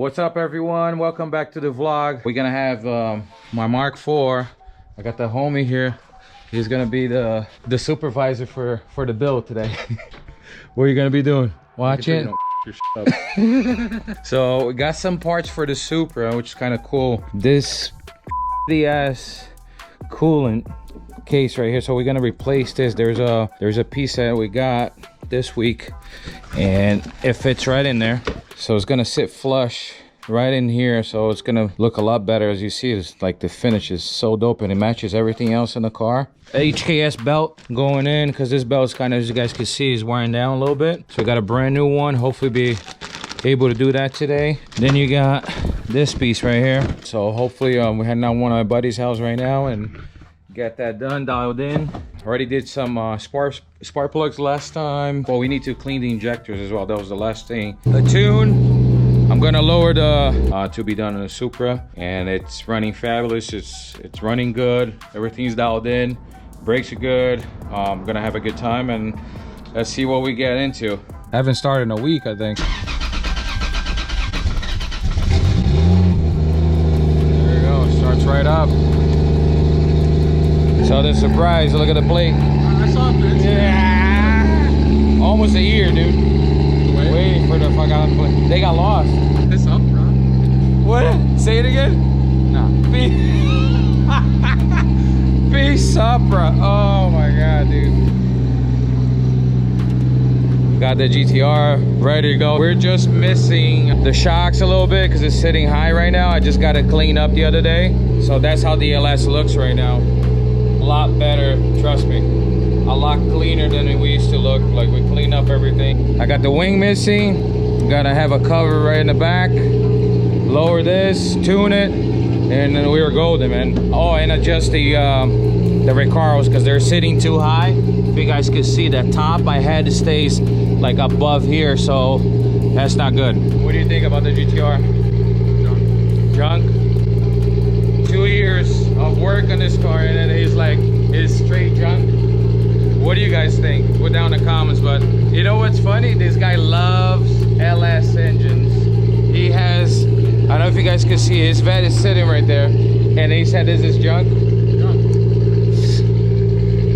What's up, everyone? Welcome back to the vlog. We're gonna have my Mark IV. I got the homie here. He's gonna be the supervisor for the build today. What are you gonna be doing? Watching? So we got some parts for the Supra, which is kind of cool. This ass coolant case right here. So we're gonna replace this. There's a piece that we got this week, and it fits right in there. So it's gonna sit flush right in here, so it's gonna look a lot better. As you see, it's like the finish is so dope and it matches everything else in the car. HKS belt going in, because this belt is kind of, as you guys can see, is wearing down a little bit. So we got a brand new one. Hopefully be able to do that today. Then you got this piece right here. So hopefully we're heading out one of my buddy's house right now and get that done, dialed in. Already did some spark plugs last time. Well, we need to clean the injectors as well. That was the last thing. The tune, I'm gonna lower the to be done in the Supra, and it's running fabulous. It's running good. Everything's dialed in. Brakes are good. I'm gonna have a good time, and let's see what we get into. I haven't started in a week, I think. There we go. Starts right up. So the surprise, look at the plate. I saw it. Yeah. Almost a year, dude. Waiting for the fuck out of the plate. They got lost. This up, bro. What? Say it again? Nah. B Supra. Oh my god, dude. Got the GTR ready to go. We're just missing the shocks a little bit because it's sitting high right now. I just got it cleaned up the other day. So that's how the LS looks right now. A lot better, trust me. A lot cleaner than we used to look. Like, we cleaned up everything. I got the wing missing. Gotta have a cover right in the back. Lower this, tune it, and then we were golden, man. Oh, and adjust the Recaros because they're sitting too high. If you guys can see that top, my head stays like above here, so that's not good. What do you think about the GTR? Junk? 2 years of work on this car, and then he's like, it's straight junk. What do you guys think? Put down in the comments. But you know what's funny? This guy loves LS engines. He has, I don't know if you guys can see, his vet is sitting right there, and he said this is junk.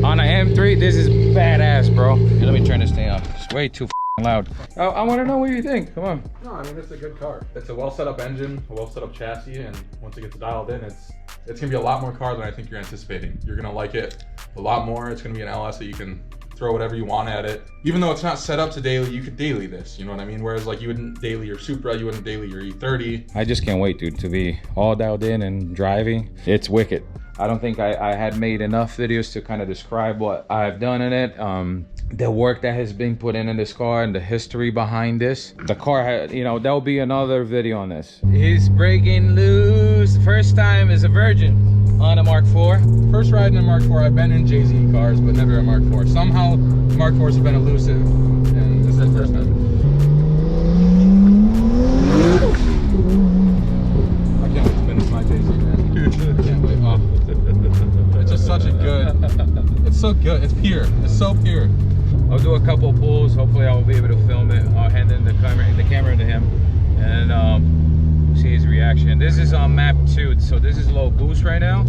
On an M3, this is badass, bro. Let me turn this thing up. It's way too loud. I want to know what you think. Come on. No, I mean, it's a good car. It's a well set up engine, a well set up chassis, and once it gets dialed in, it's gonna be a lot more car than I think you're anticipating. You're gonna like it a lot more. It's gonna be an LS that you can throw whatever you want at it. Even though it's not set up to daily, you could daily this, you know what I mean? Whereas like you wouldn't daily your Supra, you wouldn't daily your E30. I just can't wait, dude, to be all dialed in and driving. It's wicked. I don't think I had made enough videos to kind of describe what I've done in it. The work that has been put in this car and the history behind this. The car had, you know, there'll be another video on this. He's breaking loose. First time as a virgin on a Mark IV. First ride in a Mark IV. I've been in Jay-Z cars, but never a Mark IV. Somehow Mark IVs have been elusive, and this is the first time. I can't wait to finish my Jay-Z, man. I can't wait. Oh. It's just such a good, it's so good. It's pure. It's so pure. I'll do a couple pulls. Hopefully I'll be able to film it. I'll hand in the camera to him, and see his reaction. This is on map 2, so this is low boost right now.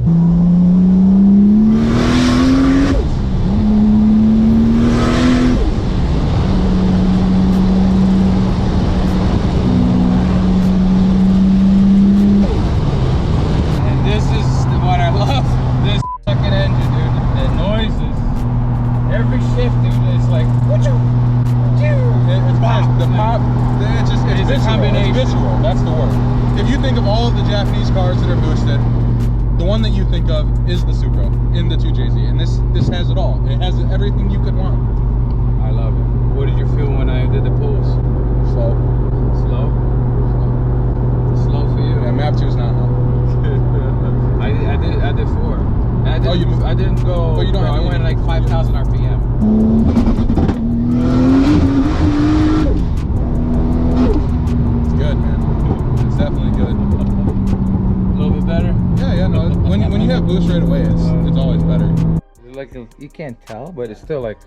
And this is what I love. This fucking engine, dude. The noises. Every shift, dude, it's like, it's The pop, it's a combination. It's visual, that's the word. If you think of all of the Japanese cars that are boosted, the one that you think of is the Supra in the 2JZ, and this has it all. It has everything you could want. I love it. What did you feel when I did the pulls? Slow. Slow? Slow for you? Yeah, map 2 is not enough. I did 4. And I didn't go. Oh, you don't bro, have I went like 5,000 RPM. It's good, man. It's definitely good. A little bit better? Yeah, no. When you have boost right away, it's always better. Like, you can't tell, but it's still like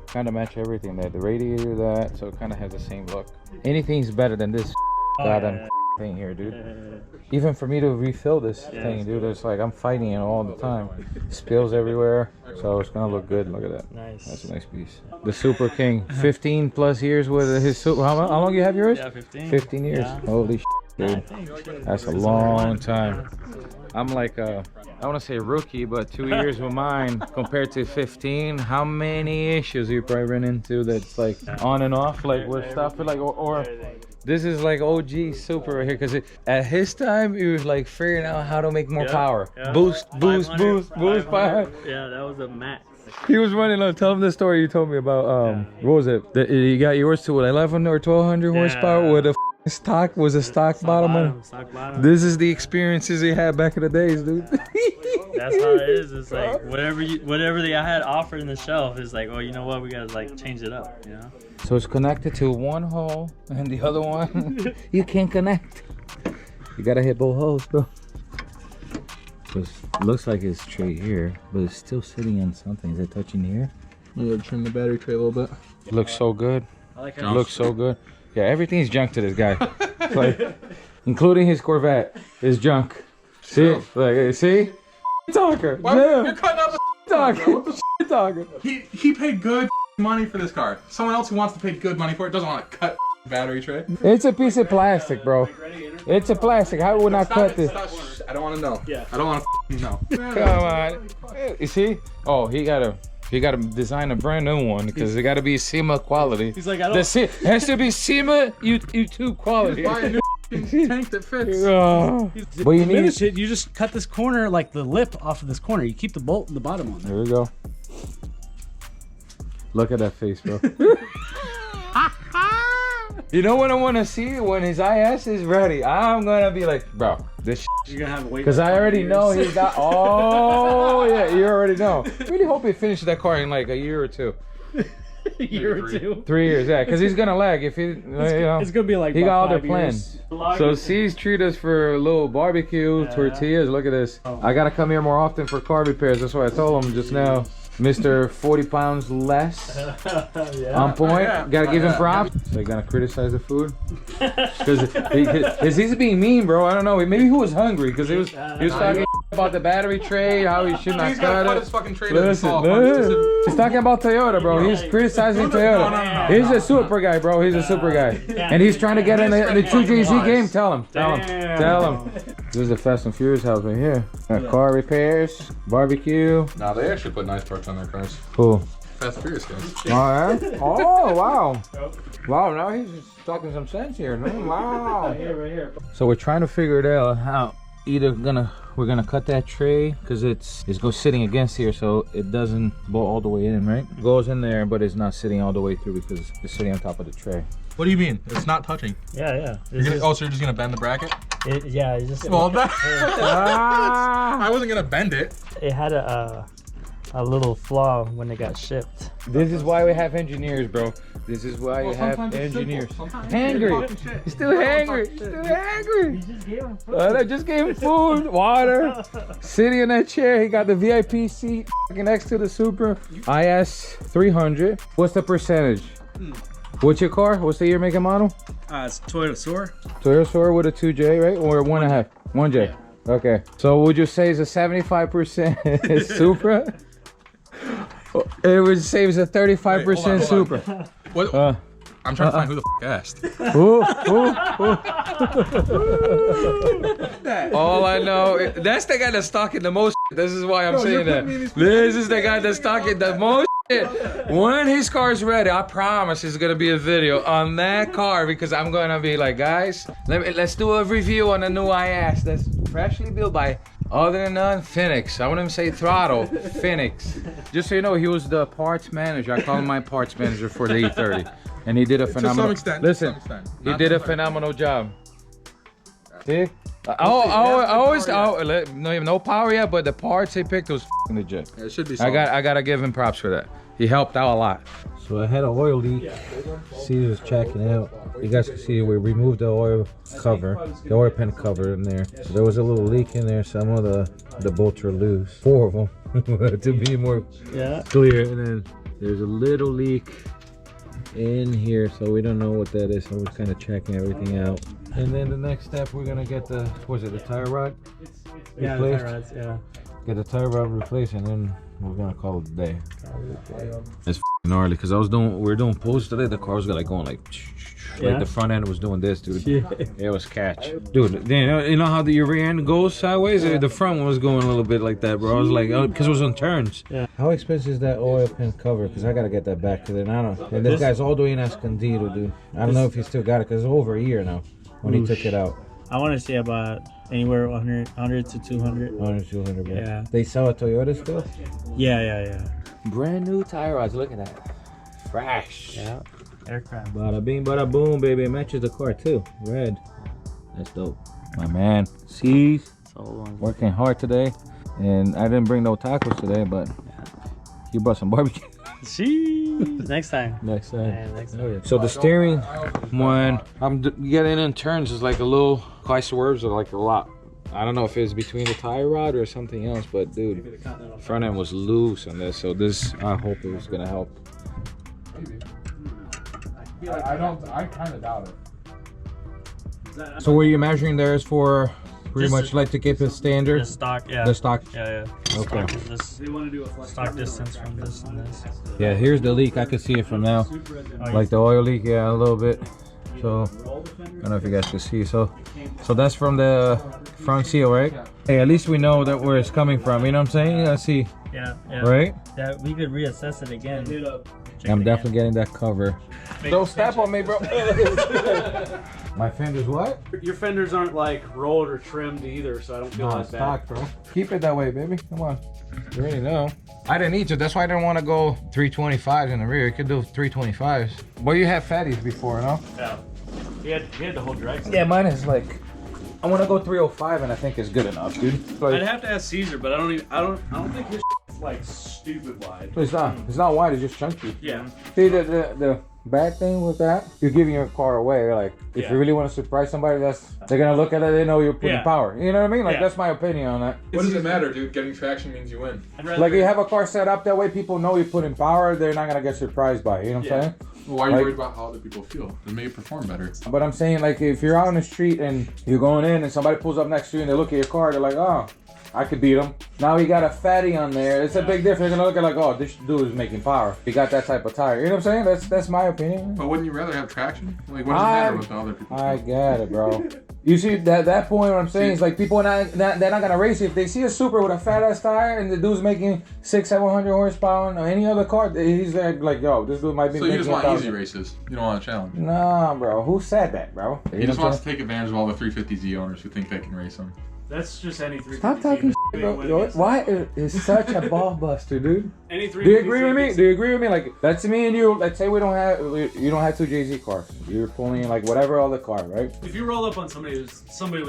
kind of match everything there. The radiator, that, so it kind of has the same look. Anything's better than this goddamn thing here, dude. Even for me to refill this thing, dude, it's like I'm fighting it all the time. Spills everywhere, so it's gonna look good. Look at that. Nice. That's a nice piece. The Super King, 15 plus years with his Super. How long you have yours? Yeah, 15. 15 years. Yeah. Holy dude. That's a long time. I'm like I want to say rookie, but 2 years with mine compared to 15. How many issues you probably run into that's like on and off, like with stuff like or this is like OG Super right here, because at his time he was like figuring out how to make more power. Boost. Yeah, that was a max. He was running on. Tell him the story you told me about. What was it? You got yours to 11 or 1200 horsepower with a stock stock bottom. Stock bottom. This is the experiences he had back in the days, dude. That's how it is. It's like whatever I had offered in the shelf is like, oh, you know what? We gotta like change it up, you know. So it's connected to one hole, and the other one you can't connect. You gotta hit both holes, bro. So it looks like it's straight here, but it's still sitting on something. Is it touching here? I'm gonna trim the battery tray a little bit. Looks so good. I like It looks so good. Yeah, everything's junk to this guy. Like, including his Corvette is junk. See? Like, see? Talker. You're cutting out the Talker. Talker. He paid good money for this car. Someone else who wants to pay good money for it doesn't want to cut battery tray. It's a piece of plastic, bro. It's a plastic. How would not cut this? I don't want to know. Yeah. I don't want to know. Come on. You see? Oh, he gotta design a brand new one because it gotta be SEMA quality. He's like, I don't. It has to be SEMA YouTube quality. Buy a new tank that fits. But you need Finish it. You just cut this corner, like the lip off of this corner. You keep the bolt in the bottom on there. There we go. Look at that face, bro. You know what I want to see? When his IS is ready, I'm gonna be like, bro, this You're gonna have to wait. because I already know he's got. Oh yeah, you already know. Really hope he finishes that car in like a year or two. a year or two. 3 years, yeah, because he's gonna lag if he, you know. It's gonna be like He got all about the 5 years. plans. So C's treat us for a little barbecue, tortillas. Look at this. I gotta come here more often for car repairs. That's what I told him just now. Mr. 40 pounds less. On point. Gotta give him props. So you gonna criticize the food? Because he's being mean, bro. I don't know. Maybe he was hungry because he was talking about the battery tray, how he should not cut it. His fucking tray Listen. He's talking about Toyota, bro. He's criticizing Toyota. No. He's a super guy, bro. He's a super guy. And he's trying to get in the 2JZ game. Tell him. This is the Fast and Furious house right here. Car repairs, barbecue. Nah, they actually put nice parts on their cars. Cool. Fast and Furious guys. All right. Oh, wow. Wow, now he's just talking some sense here. No? Wow. Right here. So we're trying to figure it out how we're gonna cut that tray because it's sitting against here so it doesn't bolt all the way in, right? It goes in there, but it's not sitting all the way through because it's sitting on top of the tray. What do you mean? It's not touching. Yeah. So you're just gonna bend the bracket? It's just. Well, I wasn't gonna bend it. It had a little flaw when it got shipped. This is why we have engineers, bro. This is why you have engineers. Hangry. He's still hangry. I just gave him food, water. Sitting in that chair. He got the VIP seat next to the Supra. IS 300. What's the percentage? What's your car? What's the year, make, and model? It's Toyota Soar. Toyota Soar with a 2J, right? Or 1.5? 1J. Yeah. Okay. So would you say it's a 75% Supra? It would say it's a 35% Supra. What? I'm trying to find who the asked. All I know, that's the guy that's talking the most. This is why I'm saying that. This is the guy that's talking the most. When his car's ready, I promise there's gonna be a video on that car because I'm gonna be like, guys, let's do a review on the new IS that's freshly built by other than none Phoenix. I wouldn't even say Throttle, Phoenix. Just so you know, he was the parts manager. I call him my parts manager for the E30, and he did a phenomenal. To some extent. Listen, he did a phenomenal job. See? No power yet, but the parts he picked was legit. Yeah, it should be. I gotta give him props for that. He helped out a lot. So I had an oil leak. Steve was checking it out. You guys can see we removed the oil cover, the oil pan cover in there. So there was a little leak in there. Some of the bolts are loose. 4 of them to be more clear. And then there's a little leak in here, so we don't know what that is. So we're kind of checking everything out. And then the next step, we're gonna get the, what is it, the tire rod? Yeah, replaced? the tie rods, yeah. Get the tire rod replaced, and then we're gonna call it a day. It's gnarly, because we were doing pulls today, the car was like going like Yeah? the front end was doing this, dude. Yeah. It was catch. Dude, you know how the rear end goes sideways? The front one was going a little bit like that, bro. I was like, oh, because it was on turns. Yeah. How expensive is that oil pan cover? Because I gotta get that back, because then I don't know. And this guy's all the way in Escondido, dude. I don't know if he still got it, because it's over a year now when he took it out. I want to say about anywhere 100 to 200. 100, 200, bro. Yeah. They sell a Toyota still? Yeah. Brand new tire rods, look at that. Fresh. Yeah. Aircraft. Bada bing, bada boom, baby. It matches the car too. Red. That's dope. My man, C's working hard today. And I didn't bring no tacos today, but you brought some barbecue. Jeez. Next time. Next time. Yeah, next time. Oh, yeah. So the steering, when I'm getting in turns, is like a little, car swerves are like a lot. I don't know if it's between the tire rod or something else, but dude, front end was loose on this. So this, I hope it was gonna help. I kind of doubt it. So what you're measuring there is for pretty Just much like to keep it standard? The stock, yeah. The stock. Yeah. Okay. Stock, this, they want to do a stock distance from this and this. Yeah, here's the leak. I can see it from now. Oh, Like the oil leak, yeah, a little bit. So I don't know if you guys can see. So that's from the front seal, right? Hey, at least we know that where it's coming from. You know what I'm saying? Let's see. Yeah. Right? Yeah, we could reassess it again. Check I'm it definitely getting that cover. Don't step on me, bro. again. My fender's what? Your fenders aren't like rolled or trimmed either, so I don't feel No, as bad. stock, bro. Keep it that way, baby. Come on. You already know. I didn't need to. That's why I didn't want to go 325s in the rear. You could do 325s. Well, you had fatties before, no? Yeah. He had the whole drag. Yeah, mine is like, I want to go 305, and I think it's good enough, dude. Like, I'd have to ask Caesar, but I don't think his is like stupid wide. it's not wide. It's just chunky. Yeah. See, the bad thing with that, you're giving your car away. Like, if Yeah. you really want to surprise somebody, they're gonna look at it. They know you're putting Yeah. power. You know what I mean? Like, Yeah. that's my opinion on that. What does it matter, dude? Getting traction means you win. Like, you have a car set up that way, people know you put in power. They're not gonna get surprised by it. You know what I'm saying? Well, why are you Like- worried about how other people feel? It make it perform better. But I'm saying, like, if you're out on the street and you're going in and somebody pulls up next to you and they look at your car, they're like, oh, I could beat him. Now he got a fatty on there. It's a big difference. They're gonna look at like, oh, this dude is making power. He got that type of tire. You know what I'm saying? That's my opinion. But wouldn't you rather have traction? Like, what does it matter what the other people I feel? get it, bro. You see that point? What I'm saying is like people they're not gonna race it. If they see a Supra with a fat ass tire and the dude's making 600-700 horsepower on any other car, he's like, yo, this dude might be. So you just want 1,000. easy races. You don't want a challenge. Nah, bro. Who said that, bro? He just wants to take advantage of all the 350Z owners who think they can race them. That's just any 350. Stop talking shit, bro. Why is such a ball buster, dude? Any 350. Do you agree with me? Do you agree with me? Like, that's me and you. Let's say you don't have two JZ cars. You're pulling like whatever other car, right? If you roll up on somebody with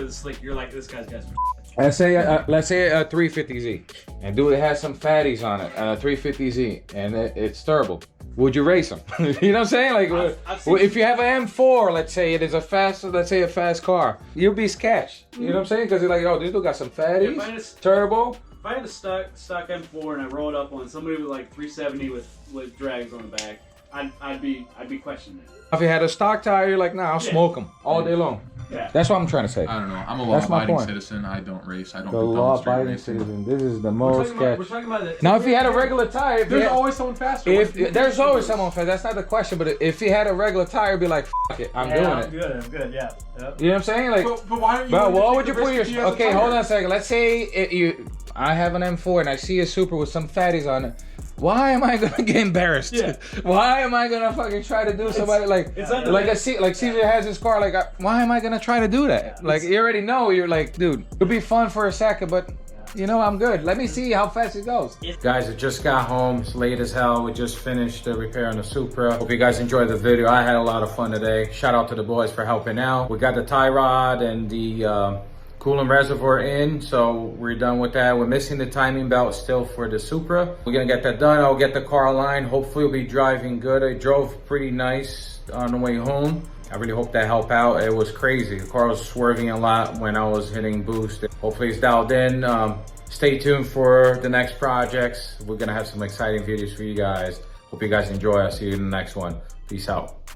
a slick, you're like, this guy's got some. Let's say a 350Z, and dude, it has some fatties on it, and a 350Z, and it's turbo. Would you race them? You know what I'm saying? Like, if you have an M4, let's say it is a fast car, you'll be sketch. You know what I'm saying? Because you're like, oh, this dude got some fatties, turbo. If I had a stock M4 and I rolled up on somebody with like 370 with drags on the back, I'd be questioning it. If you had a stock tire, you're like, nah, I'll smoke them all day long. Yeah. That's what I'm trying to say. I don't know. I'm a That's my law-abiding point. citizen. I don't race. I don't The do double straight law-abiding racing. citizen. This is the We're most talking about sketch. the. Now, if you had a regular tire, There's always someone faster. there's always someone fast. That's not the question. But if he had a regular tire, it'd be like, fuck it, I'm doing it. I'm good. Yeah. Yep. You know what I'm saying? Like, But why don't you? but why would take you the put risk your? if he has a Okay, tire? hold on a second. Let's say I have an M4 and I see a Supra with some fatties on it. Why am I gonna get embarrassed? Yeah. Why am I gonna fucking try to do somebody like it's under- like Caesar has his car? Like, why am I gonna try to do that? Like, you already know. You're like, dude, it'll be fun for a second, but you know, I'm good. Let me see how fast it goes. Guys, I just got home. It's late as hell. We just finished the repair on the Supra. Hope you guys enjoyed the video. I had a lot of fun today. Shout out to the boys for helping out. We got the tie rod and the coolant reservoir in, so we're done with that. We're missing the timing belt still for the Supra. We're gonna get that done. I'll get the car aligned. Hopefully we'll be driving good. I drove pretty nice on the way home. I really hope that helped out. It was crazy. The car was swerving a lot when I was hitting boost. Hopefully it's dialed in. Stay tuned for the next projects. We're gonna have some exciting videos for you guys. Hope you guys enjoy. I'll see you in the next one. Peace out.